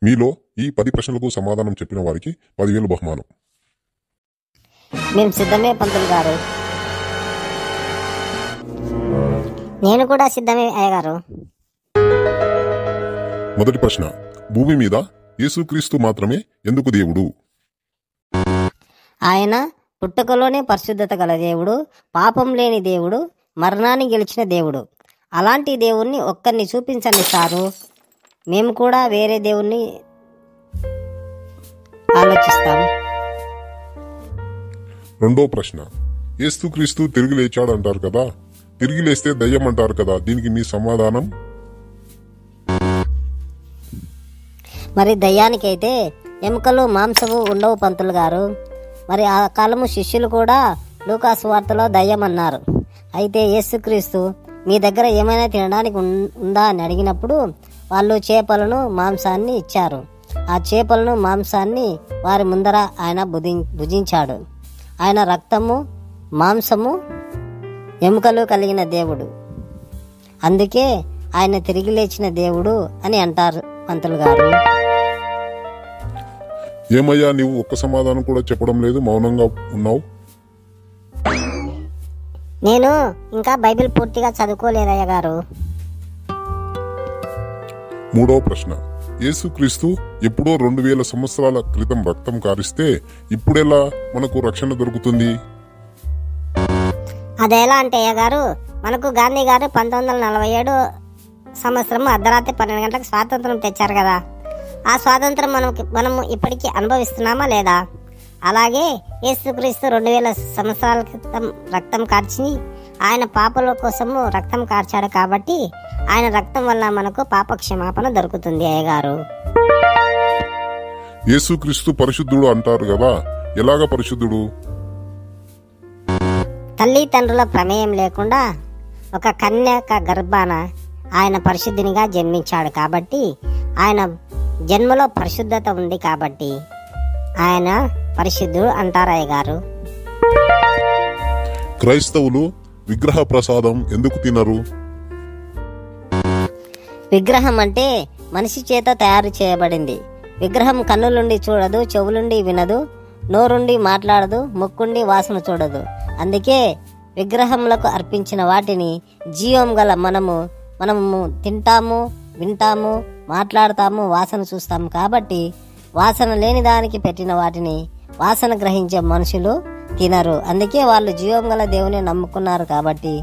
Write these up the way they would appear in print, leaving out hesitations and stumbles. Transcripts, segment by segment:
మీలో ఈ 10 ప్రశ్నలకు సమాధానం చెప్పిన వారికి 10,000 బహుమానం. మేము సిద్ధమే పంతులు గారు. నేను కూడా సిద్ధమే అయ్యగారు. మొదటి ప్రశ్న, భూమి మీద యేసుక్రీస్తు మాత్రమే ఎందుకు దేవుడు? ఆయన పుట్టుకలోనే పరిశుద్ధత గల దేవుడు, పాపం లేని దేవుడు, మరణాన్ని గెలిచిన దేవుడు. అలాంటి దేవుణ్ణి ఒక్కరిని చూపించండి సారు, మేము కూడా వేరే దేవుణ్ణి ఆలోచిస్తాం. రెండో ప్రశ్న, యేసుక్రీస్తు తిరిగి లేచాడు అంటారు కదా, తిరిగి లేస్తే దయ్యం అంటారు కదా, దీనికి మీ సమాధానం? మరి దయ్యానికైతే ఎముకలు మాంసము ఉండవు పంతులు గారు. మరి ఆ కాలము శిష్యులు కూడా లూకాసు వార్తలో దయ్యం అన్నారు. అయితే యేసుక్రీస్తు మీ దగ్గర ఏమైనా తినడానికి ఉందా అని అడిగినప్పుడు వాళ్ళు చేపలను మాంసాన్ని ఇచ్చారు. ఆ చేపలను మాంసాన్ని వారి ముందర ఆయన భుజించాడు. ఆయన రక్తము మాంసము ఎముకలు కలిగిన దేవుడు, అందుకే ఆయన తిరిగి లేచిన దేవుడు అని అంటారు పంతులు గారు. ఏమయ్యా నీవు ఒక్క సమాధానం కూడా చెప్పడం లేదు, మౌనంగా ఉన్నావు? నేను ఇంకా బైబిల్ పూర్తిగా చదువుకోలేదయ్య గారు. మూడో ప్రశ్న, యేసుక్రీస్తు ఎప్పుడో 2000 సంవత్సరాల క్రితం రక్తం కారిస్తే ఇప్పుడెలా మనకు రక్షణ దొరుకుతుంది? అదెలా అంటే అయ్య గారు, మనకు గాంధీ గారు 1947 సంవత్సరం అర్ధరాత్రి 12 గంటలకు స్వాతంత్రం తెచ్చారు కదా, ఆ స్వాతంత్రం మనము ఇప్పటికీ అనుభవిస్తున్నామా లేదా? అలాగే యేసుక్రీస్తు 2000 సంవత్సరాల క్రితం రక్తం కార్చి ఆయన పాపల కోసము రక్తం కార్చాడు కాబట్టి ఆయన రక్తం వల్ల మనకు పాప క్షమాపణ దొరుకుతుంది అయ్యగారు. యేసుక్రీస్తు పరిశుద్ధుడు అంటారు కదా, ఎలాగ పరిశుద్ధుడు? తల్లిదండ్రుల ప్రమేయం లేకుండా ఒక కన్యక గర్భాన ఆయన పరిశుద్ధినిగా జన్మించాడు కాబట్టి, ఆయన జన్మలో పరిశుద్ధత ఉంది కాబట్టి ఆయన పరిశుద్ధుడు అంటారు అయ్యగారు. క్రైస్తవులు విగ్రహ ప్రసాదం ఎందుకు తినరు? విగ్రహం అంటే మనిషి చేత తయారు చేయబడింది. విగ్రహం కన్నులుండి చూడదు, చెవులుండి వినదు, నోరుండి మాట్లాడదు, ముక్కుండి వాసన చూడదు. అందుకే విగ్రహములకు అర్పించిన వాటిని జీవం గల మనము తింటాము, వింటాము, మాట్లాడతాము, వాసన చూస్తాము. కాబట్టి వాసన లేని దానికి పెట్టిన వాటిని వాసన గ్రహించే మనుషులు తినరు. అందుకే వాళ్ళు జీవం గల దేవుని నమ్ముకున్నారు కాబట్టి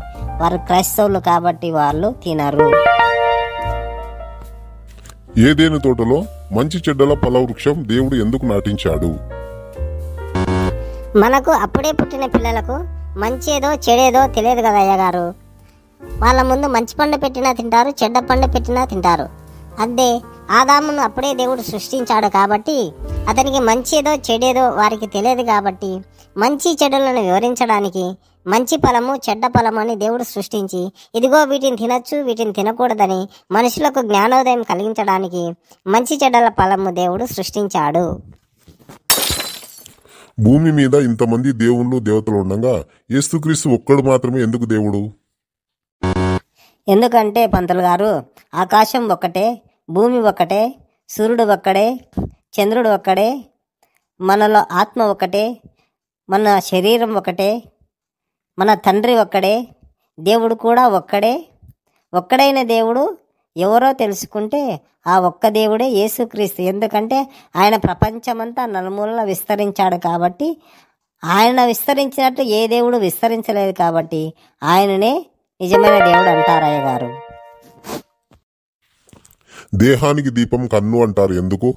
వారు క్రైస్తవులు కాబట్టి వాళ్ళు తినరు. ఏదేను తోటలో మంచి చెడ్డల ఫలవృక్షం దేవుడు ఎందుకు నాటించాడు? మనకు అప్పుడే పుట్టిన పిల్లలకు మంచేదో చెడేదో తెలియదు కదా అయ్యగారు. వాళ్ళ ముందు మంచి పండు పెట్టినా తింటారు, చెడ్డ పండు పెట్టినా తింటారు. అదే ఆదామును అప్పుడే దేవుడు సృష్టించాడు కాబట్టి అతనికి మంచేదో చెడేదో వారికి తెలియదు కాబట్టి మంచి చెడులను వివరించడానికి మంచి ఫలము చెడ్డ ఫలము అని దేవుడు సృష్టించి, ఇదిగో వీటిని తినచ్చు వీటిని తినకూడదని మనుషులకు జ్ఞానోదయం కలిగించడానికి మంచి చెడ్డల ఫలము దేవుడు సృష్టించాడు. భూమి మీద ఇంతమంది దేవుళ్ళు దేవతలు ఉండగా యేసుక్రీస్తు ఒక్కడు మాత్రమే ఎందుకు దేవుడు? ఎందుకంటే పంతులు గారు, ఆకాశం ఒక్కటే, భూమి ఒక్కటే, సూర్యుడు ఒక్కడే, చంద్రుడు ఒక్కడే, మనలో ఆత్మ ఒక్కటే, మన శరీరం ఒకటే, మన తండ్రి ఒక్కడే, దేవుడు కూడా ఒక్కడే. ఒక్కడైన దేవుడు ఎవరో తెలుసుకుంటే ఆ ఒక్క దేవుడే యేసుక్రీస్తు. ఎందుకంటే ఆయన ప్రపంచమంతా నలుమూలలా విస్తరించాడు కాబట్టి, ఆయన విస్తరించినట్టు ఏ దేవుడు విస్తరించలేదు కాబట్టి ఆయననే నిజమైన దేవుడు అంటారు అయ్యగారు. దేహానికి దీపం కన్ను అంటారు ఎందుకు?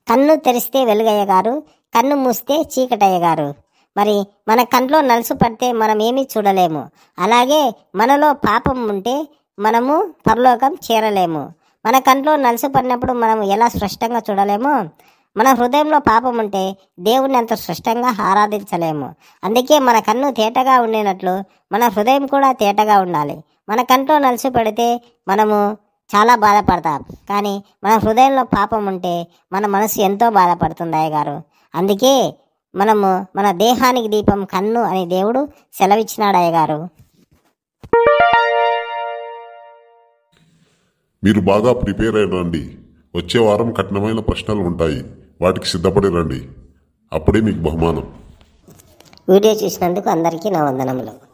కన్ను తెరిస్తే వెలుగయ్యగారు, కన్ను మూస్తే చీకటయ్యగారు. మరి మన కంట్లో నలుసు పడితే మనం ఏమీ చూడలేము. అలాగే మనలో పాపం ఉంటే మనము పరలోకం చేరలేము. మన కంట్లో నలుసు పడినప్పుడు మనం ఎలా స్పష్టంగా చూడలేమో, మన హృదయంలో పాపం ఉంటే దేవుణ్ణి అంత స్పష్టంగా ఆరాధించలేము. అందుకే మన కన్ను తేటగా ఉండేటట్లు మన హృదయం కూడా తేటగా ఉండాలి. మన కంట్లో నలుసు పెడితే మనము చాలా బాధపడతాం, కానీ మన హృదయంలో పాపం ఉంటే మన మనసు ఎంతో బాధపడుతుంది అయ్యగారు. అందుకే మనము మన దేహానికి దీపం కన్ను అని దేవుడు సెలవిచ్చినాడు అయ్యగారు. మీరు బాగా ప్రిపేర్ అయ్యండి. వచ్చే వారం కఠినమైన ప్రశ్నలు ఉంటాయి. వాటికి సిద్ధపడి రండి. అప్పుడే మీకు బహుమానం. వీడియో చూసినందుకు అందరికీ నా వందనములు.